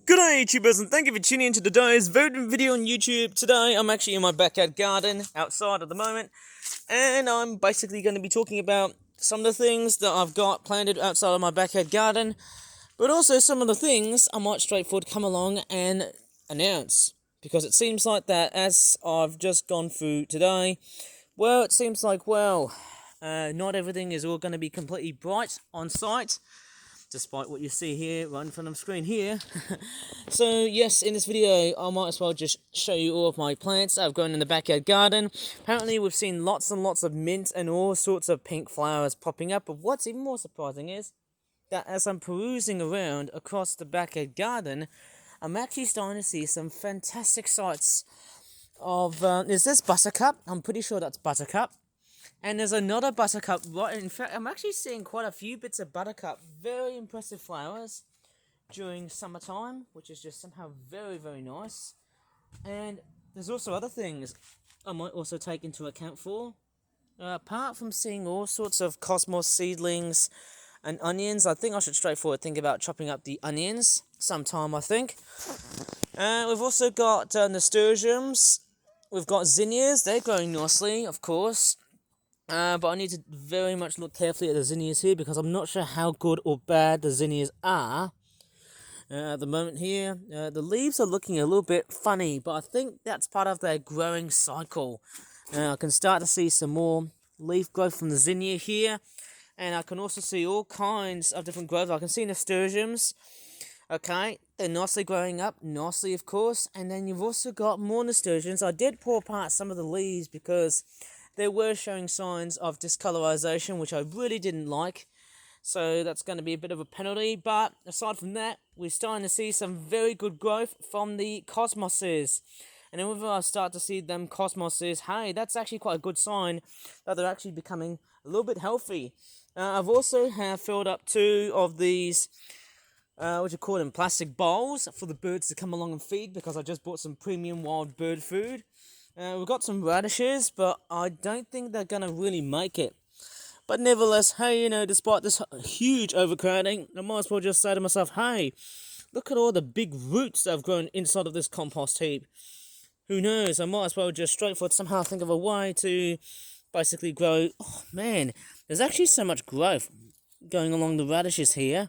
Good day, YouTubers, and thank you for tuning into today's voting video on YouTube. Today, I'm actually in my backyard garden, outside at the moment, and I'm basically going to be talking about some of the things that I've got planted outside of my backyard garden, but also some of the things I might straightforward come along and announce. Because it seems like that, as I've just gone through today, well, it seems like, not everything is all going to be completely bright on site, despite what you see here right in front of the screen here. So yes, in this video I might as well just show you all of my plants that I've grown in the backyard garden. Apparently we've seen lots and lots of mint and all sorts of pink flowers popping up, but what's even more surprising is that as I'm perusing around across the backyard garden, I'm actually starting to see some fantastic sights of, is this buttercup? I'm pretty sure that's buttercup. And there's another buttercup, right? In fact, I'm actually seeing quite a few bits of buttercup. Very impressive flowers during summertime, which is just somehow very, very nice. And there's also other things I might also take into account for. Apart from seeing all sorts of cosmos seedlings and onions, I think I should straightforward think about chopping up the onions sometime, I think. We've also got nasturtiums. We've got zinnias. They're growing nicely, of course. But I need to very much look carefully at the zinnias here because I'm not sure how good or bad the zinnias are. At the moment here, the leaves are looking a little bit funny, but I think that's part of their growing cycle. I can start to see some more leaf growth from the zinnia here, and I can also see all kinds of different growth. I can see nasturtiums. Okay, they're nicely growing up, nicely of course, and then you've also got more nasturtiums. I did pull apart some of the leaves because they were showing signs of discolorization, which I really didn't like. So that's going to be a bit of a penalty. But aside from that, we're starting to see some very good growth from the cosmoses. And whenever I start to see them cosmoses, hey, that's actually quite a good sign that they're actually becoming a little bit healthy. I've also filled up 2 of these, what you call them, plastic bowls for the birds to come along and feed because I just bought some premium wild bird food. We've got some radishes, but I don't think they're going to really make it. But nevertheless, hey, despite this huge overcrowding, I might as well just say to myself, hey, look at all the big roots that have grown inside of this compost heap. Who knows, I might as well just straightforward somehow think of a way to basically grow. Oh man, there's actually so much growth going along the radishes here.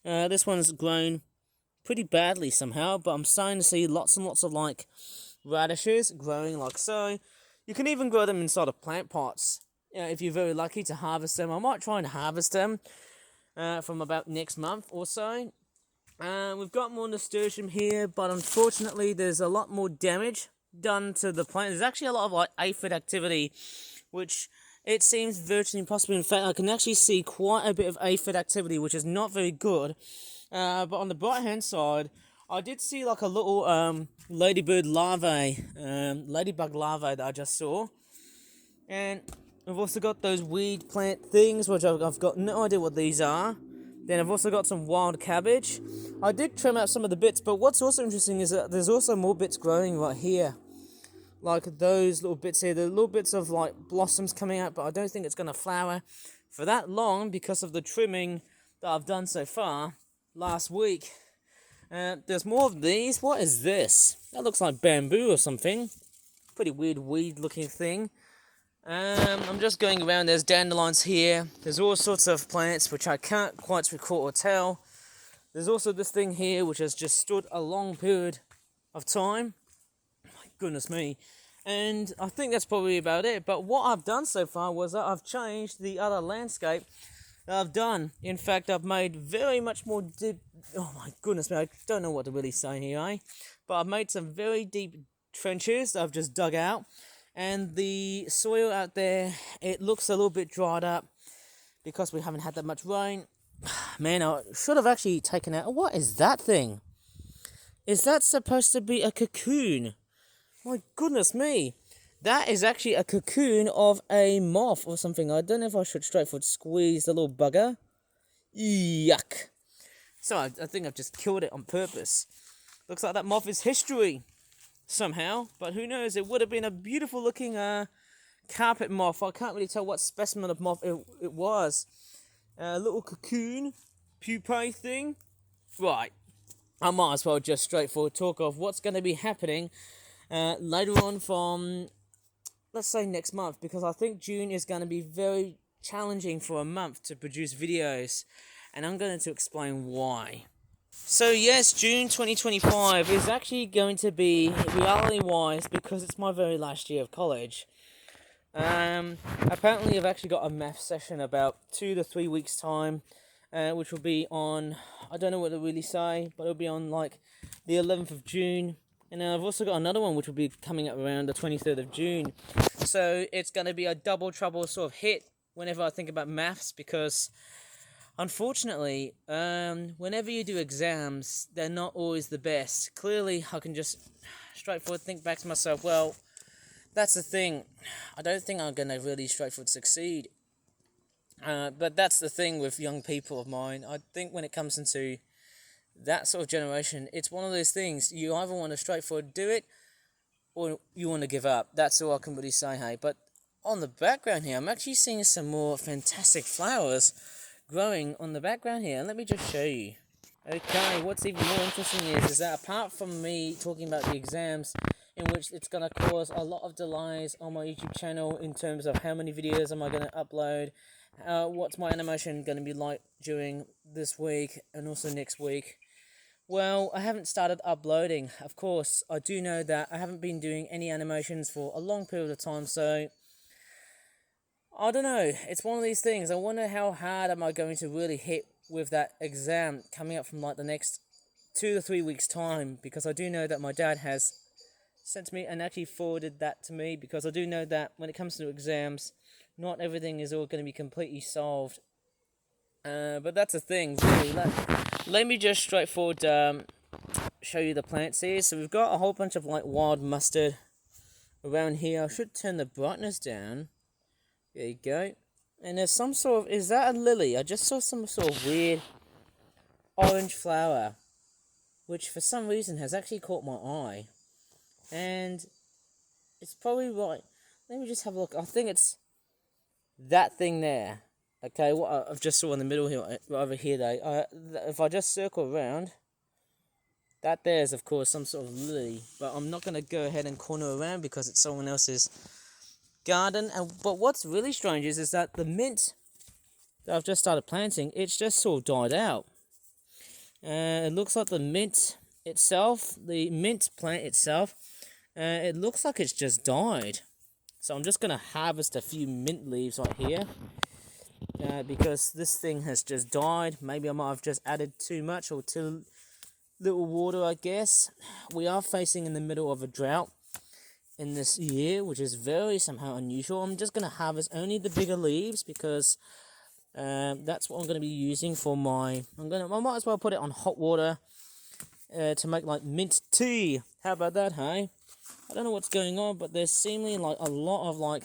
This one's grown pretty badly somehow, but I'm starting to see lots and lots of radishes growing like so. You can even grow them inside of plant pots. If you're very lucky to harvest them. I might try and harvest them from about next month or so. We've got more nasturtium here, but unfortunately there's a lot more damage done to the plant. There's actually a lot of aphid activity, which it seems virtually impossible. In fact, I can actually see quite a bit of aphid activity, which is not very good. But on the bright hand side, I did see a little ladybug larvae that I just saw. And I've also got those weed plant things, which I've got no idea what these are. Then I've also got some wild cabbage. I did trim out some of the bits, but what's also interesting is that there's also more bits growing right here. Like those little bits here, the little bits of blossoms coming out, but I don't think it's going to flower for that long because of the trimming that I've done so far last week. There's more of these. What is this? That looks like bamboo or something. Pretty weird weed looking thing. I'm just going around. There's dandelions here. There's all sorts of plants which I can't quite recall or tell. There's also this thing here which has just stood a long period of time. My goodness me. And I think that's probably about it. But what I've done so far was that I've changed the other landscape that I've done. In fact, I've made very much more deep. Oh my goodness me, I don't know what to really say here, eh? But I've made some very deep trenches that I've just dug out. And the soil out there, it looks a little bit dried up because we haven't had that much rain. Man, I should have actually taken out. What is that thing? Is that supposed to be a cocoon? My goodness me. That is actually a cocoon of a moth or something. I don't know if I should straightforward squeeze the little bugger. Yuck. So I think I've just killed it on purpose. Looks like that moth is history somehow, but who knows, it would have been a beautiful looking carpet moth. I can't really tell what specimen of moth it was. Little cocoon pupae thing. Right, I might as well just straightforward talk of what's going to be happening later on from, let's say, next month, because I think June is going to be very challenging for a month to produce videos, and I'm going to explain why. So yes, June 2025 is actually going to be reality-wise because it's my very last year of college. Apparently I've actually got a math session about 2 to 3 weeks time, which will be on, I don't know what to really say, but it'll be on like the 11th of June. And I've also got another one which will be coming up around the 23rd of June. So it's going to be a double trouble sort of hit whenever I think about maths, because unfortunately, whenever you do exams, they're not always the best. Clearly, I can just straightforward think back to myself, well, that's the thing. I don't think I'm going to really straightforward succeed. But that's the thing with young people of mine. I think when it comes into that sort of generation, it's one of those things. You either want to straightforward do it, or you want to give up. That's all I can really say, hey. But on the background here, I'm actually seeing some more fantastic flowers growing on the background here. Let me just show you. Okay, what's even more interesting is that apart from me talking about the exams, in which it's going to cause a lot of delays on my YouTube channel in terms of how many videos am I going to upload, what's my animation going to be like during this week and also next week. Well, I haven't started uploading. Of course, I do know that I haven't been doing any animations for a long period of time, so I don't know. It's one of these things. I wonder how hard am I going to really hit with that exam coming up from like the next 2 to 3 weeks time, because I do know that my dad has sent me and actually forwarded that to me, because I do know that when it comes to exams, not everything is all going to be completely solved. But that's the thing, really. Let me just straightforward show you the plants here. So we've got a whole bunch of like wild mustard around here. I should turn the brightness down. There you go. And there's some sort of, is that a lily? I just saw some sort of weird orange flower, which for some reason has actually caught my eye. And it's probably right. Let me just have a look. I think it's that thing there. Okay, what I've just saw in the middle here, right over here though. If I just circle around, that there is of course some sort of lily. But I'm not going to go ahead and corner around because it's someone else's garden. But what's really strange is that the mint that I've just started planting, it's just sort of died out. It looks like the mint itself, the mint plant itself, it looks like it's just died. So I'm just going to harvest a few mint leaves right here, because this thing has just died. Maybe I might have just added too much or too little water, I guess. We are facing in the middle of a drought in this year, which is very somehow unusual. I'm just going to harvest only the bigger leaves, because that's what I'm going to be using for my... I might as well put it on hot water to make like mint tea. How about that, hey? I don't know what's going on, but there's seemingly like a lot of like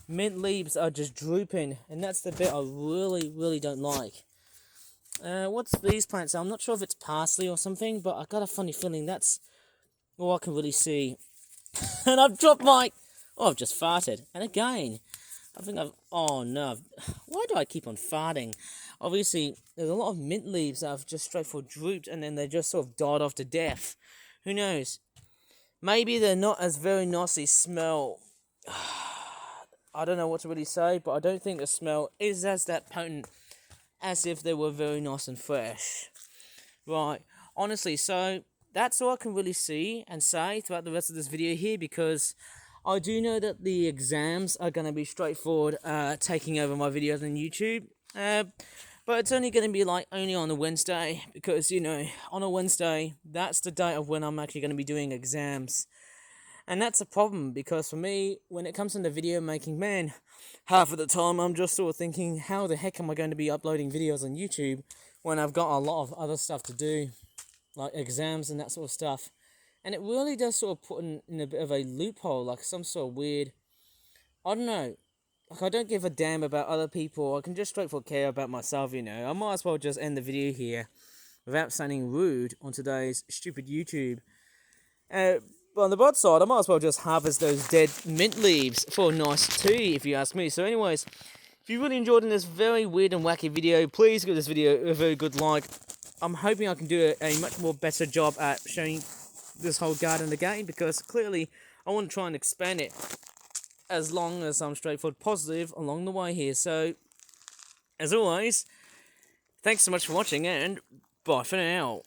mint leaves are just drooping, and that's the bit I really don't like. What's these plants? I'm not sure if it's parsley or something, but I got a funny feeling that's all I can really see. And I've dropped my... Oh, I've just farted. And again, I think I've... Oh, no. Why do I keep on farting? Obviously, there's a lot of mint leaves that have just straightforward drooped, and then they just sort of died off to death. Who knows? Maybe they're not as very nicely smell. I don't know what to really say, but I don't think the smell is as that potent as if they were very nice and fresh. Right. Honestly, so that's all I can really see and say throughout the rest of this video here, because I do know that the exams are going to be straightforward taking over my videos on YouTube. But it's only going to be like only on a Wednesday, because, you know, on a Wednesday, that's the date of when I'm actually going to be doing exams. And that's a problem, because for me, when it comes into video making, man, half of the time I'm just sort of thinking, how the heck am I going to be uploading videos on YouTube when I've got a lot of other stuff to do, like exams and that sort of stuff. And it really does sort of put in a bit of a loophole, like some sort of weird, I don't know. Like, I don't give a damn about other people. I can just straightforward care about myself, you know. I might as well just end the video here without sounding rude on today's stupid YouTube. But on the bright side, I might as well just harvest those dead mint leaves for a nice tea, if you ask me. So anyways, if you really enjoyed this very weird and wacky video, please give this video a very good like. I'm hoping I can do a much more better job at showing this whole garden again, because clearly I want to try and expand it as long as I'm straightforward positive along the way here. So, as always, thanks so much for watching, and bye for now.